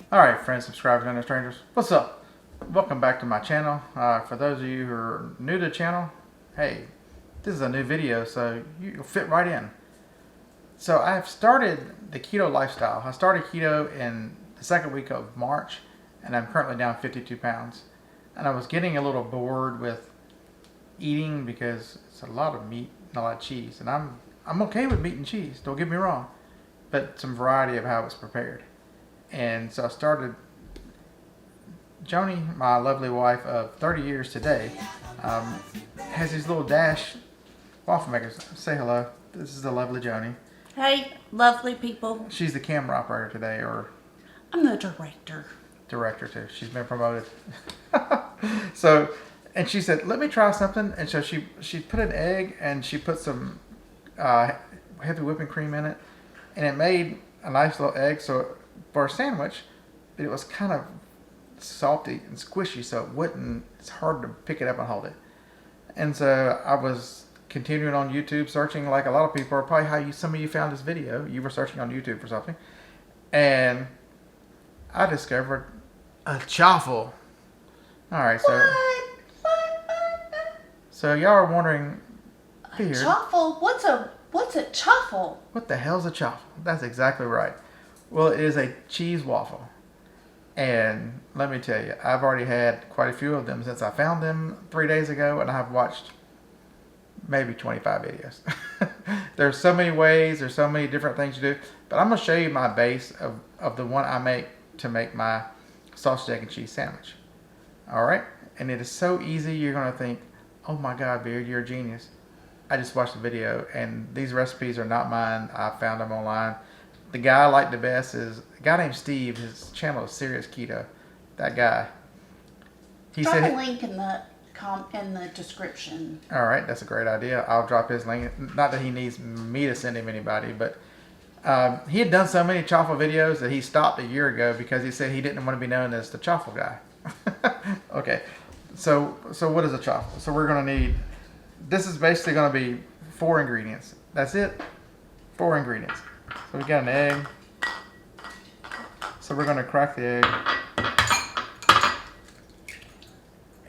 Alright friends, subscribers, and strangers, what's up? Welcome back to my channel. For those of you who are new to the channel, hey, this is a new video, so you'll fit right in. So I've started the keto lifestyle. I started keto in the second week of March, and I'm currently down 52 pounds. And I was getting a little bored with eating because it's a lot of meat and a lot of cheese. And I'm okay with meat and cheese, don't get me wrong, but some variety of how it's prepared. And so I started. Joni, my lovely wife of 30 years today, has these little Dash waffle makers. Say hello. This is the lovely Joni. Hey, lovely people. She's the camera operator today, or I'm the director too. She's been promoted. So, and she said, "Let me try something." And so she put an egg and she put some heavy whipping cream in it, and it made a nice little egg. So for a sandwich, it was kind of salty and squishy, so it's hard to pick it up and hold it. And so I was continuing on YouTube, searching like a lot of people, or probably how some of you found this video. You were searching on YouTube for something, and I discovered a chaffle. All right, so y'all are wondering, a chaffle? What's a chaffle? What the hell's a chaffle? That's exactly right. Well, it is a cheese waffle. And let me tell you, I've already had quite a few of them since I found them 3 days ago, and I've watched maybe 25 videos. There's so many ways, there's so many different things to do, but I'm going to show you my base of the one I make to make my sausage, egg, and cheese sandwich. Alright? And it is so easy, you're going to think, oh my God, Beard, you're a genius. I just watched the video, and these recipes are not mine. I found them online. The guy I like the best is a guy named Steve. His channel is Serious Keto. That guy. Drop a link in the description. All right, that's a great idea. I'll drop his link. Not that he needs me to send him anybody, but he had done so many chaffle videos that he stopped a year ago because he said he didn't want to be known as the chaffle guy. Okay, so what is a chaffle? So we're going to need. This is basically going to be 4 ingredients. That's it. 4 ingredients. So we got an egg. So we're going to crack the egg.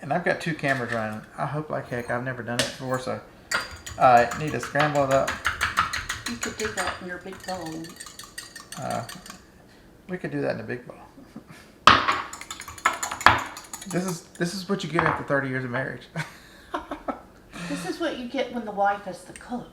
And I've got 2 cameras running. I hope like heck. I've never done it before, so I need to scramble it up. You could do that in your big bowl. We could do that in a big bowl. This is what you get after 30 years of marriage. This is what you get when the wife is the cook.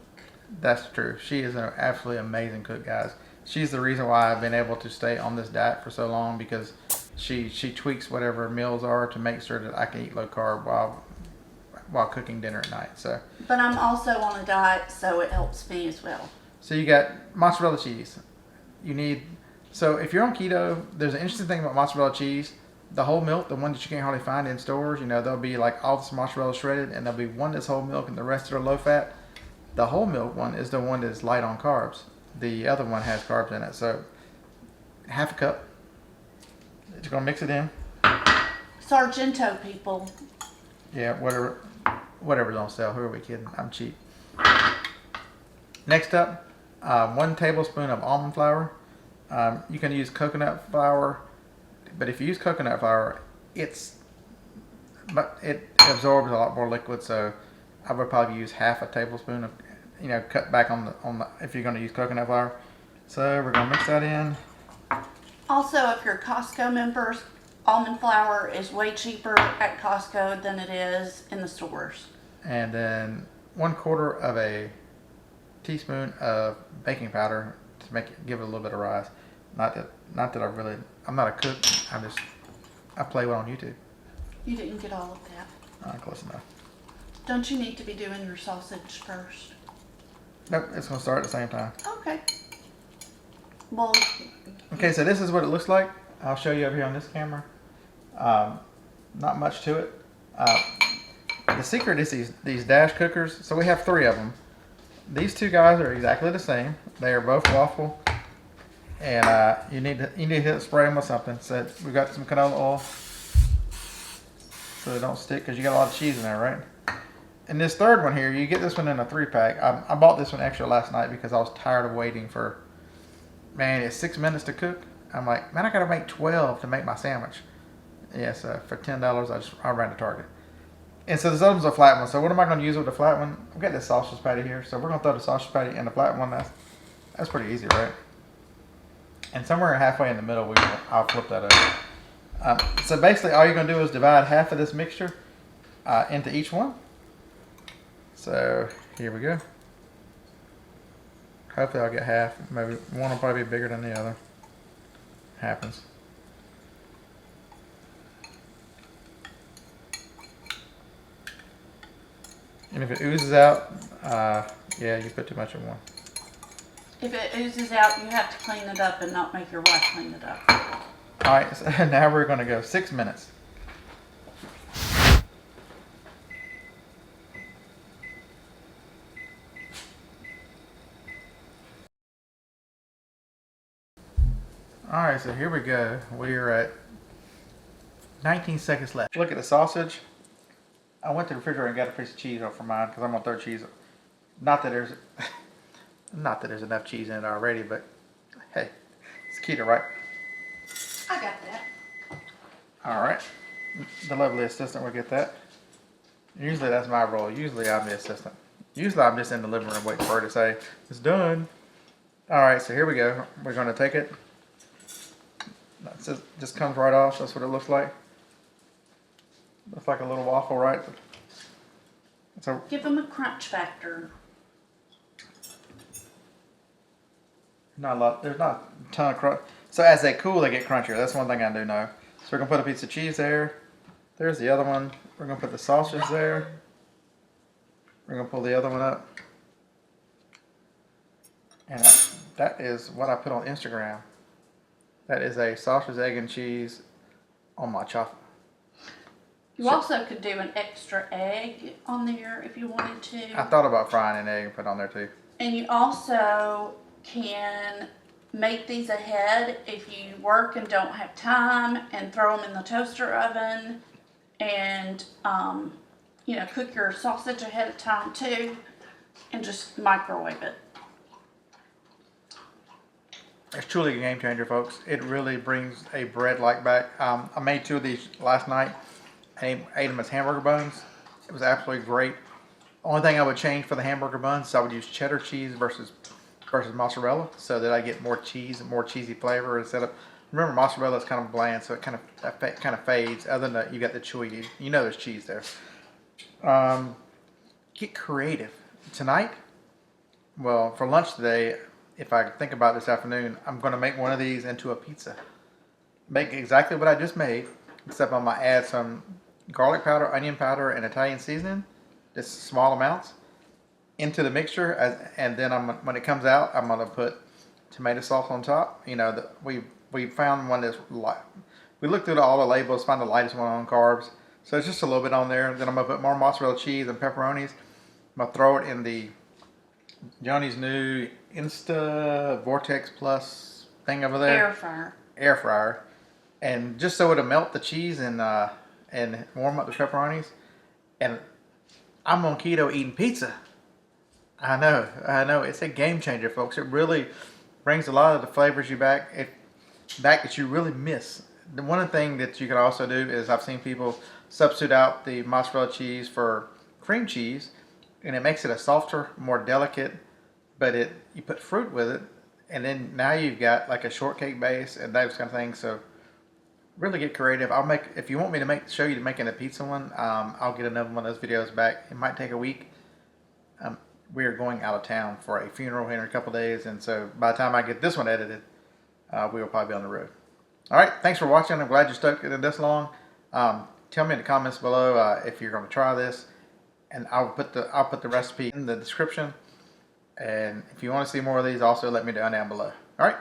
That's true. She is an absolutely amazing cook, guys. She's the reason why I've been able to stay on this diet for so long, because she tweaks whatever meals are to make sure that I can eat low carb while cooking dinner at night. So. But I'm also on a diet, so it helps me as well. So you got mozzarella cheese. You need. So if you're on keto, there's an interesting thing about mozzarella cheese. The whole milk, the one that you can't hardly find in stores, there'll be like all this mozzarella shredded, and there'll be one that's whole milk and the rest are low fat. The whole milk one is the one that's light on carbs. The other one has carbs in it. So half a cup. You're going to mix it in. Sargento, people. Yeah, whatever's on sale. Who are we kidding? I'm cheap. Next up, 1 tablespoon of almond flour. You can use coconut flour, but if you use coconut flour, it absorbs a lot more liquid, so I would probably use half a tablespoon of, cut back on the if you're going to use coconut flour. So we're going to mix that in. Also, if you're Costco members, almond flour is way cheaper at Costco than it is in the stores. And then 1/4 of a teaspoon of baking powder to give it a little bit of rise. Not that I'm not a cook. I play one on YouTube. You didn't get all of that. Close enough. Don't you need to be doing your sausage first? Nope, it's going to start at the same time. Okay. Well. Okay, so this is what it looks like. I'll show you over here on this camera. Not much to it. The secret is these Dash cookers. So we have 3 of them. These 2 guys are exactly the same. They are both waffle. And you need to spray them with something. So we've got some canola oil, so they don't stick, because you got a lot of cheese in there, right? And this third one here, you get this one in a 3-pack. I bought this one extra last night because I was tired of waiting for, man, it's 6 minutes to cook. I'm like, man, I gotta make 12 to make my sandwich. Yeah, so for $10, I ran to Target. And so this other one's a flat one. So what am I going to use with the flat one? I've got this sausage patty here. So we're going to throw the sausage patty in the flat one. That's pretty easy, right? And somewhere halfway in the middle, I'll flip that over. So basically, all you're going to do is divide half of this mixture into each one. So here we go. Hopefully I'll get half. Maybe one will probably be bigger than the other. Happens. And if it oozes out, yeah, you put too much in one. If it oozes out, you have to clean it up and not make your wife clean it up. All right, so now we're going to go 6 minutes. All right, so here we go. We are at 19 seconds left. Look at the sausage. I went to the refrigerator and got a piece of cheese off for mine because I'm gonna throw cheese. Not that there's enough cheese in it already, but hey, it's keto, right? I got that. All right, the lovely assistant will get that. Usually that's my role. Usually I'm the assistant. Usually I'm just in the living room waiting for her to say it's done. All right, so here we go. We're gonna take it. It just comes right off. That's what it looks like. Looks like a little waffle, right? So Give them a crunch factor. not a lot. There's not a ton of crunch. So as they cool, they get crunchier. That's one thing I do know. So we're gonna put a piece of cheese there. There's the other one. We're gonna put the sausage there. We're gonna pull the other one up. And that is what I put on Instagram. That is a sausage, egg, and cheese on my chop. You also could do an extra egg on there if you wanted to. I thought about frying an egg and put it on there too. And you also can make these ahead if you work and don't have time, and throw them in the toaster oven and, cook your sausage ahead of time too, and just microwave it. It's truly a game changer, folks. It really brings a bread like back. I made 2 of these last night. I ate them as hamburger buns. It was absolutely great. Only thing I would change for the hamburger buns is I would use cheddar cheese versus mozzarella, so that I get more cheese and more cheesy flavor instead of. Remember, mozzarella is kind of bland, so it kind of fades. Other than that, you got the chewy. You know, there's cheese there. Get creative tonight. Well, for lunch today, if I think about this afternoon, I'm going to make one of these into a pizza. Make exactly what I just made, except I'm going to add some garlic powder, onion powder, and Italian seasoning, just small amounts, into the mixture. And then when it comes out, I'm going to put tomato sauce on top. You know, we found one that's light. We looked through all the labels, found the lightest one on carbs. So it's just a little bit on there. Then I'm going to put more mozzarella cheese and pepperonis. I'm going to throw it in the Johnny's new Insta Vortex Plus thing over there. Air fryer. And just so it'll melt the cheese and warm up the pepperonis. And I'm on keto eating pizza. I know. It's a game changer, folks. It really brings a lot of the flavors back that you really miss. The one thing that you can also do is I've seen people substitute out the mozzarella cheese for cream cheese, and it makes it a softer, more delicate, but you put fruit with it, and then now you've got like a shortcake base and those kind of things. So really get creative. If you want me to show you making a pizza one, I'll get another one of those videos back. It might take a week. We are going out of town for a funeral here in a couple days, and so by the time I get this one edited, we will probably be on the road. All right, thanks for watching. I'm glad you stuck it this long. Tell me in the comments below if you're going to try this, and I'll put the recipe in the description. And if you want to see more of these, also let me know down below. All right,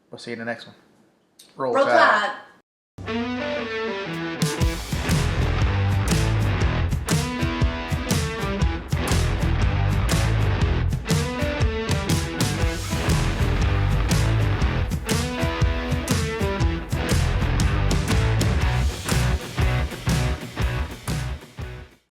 we'll see you in the next one. Roll Tide.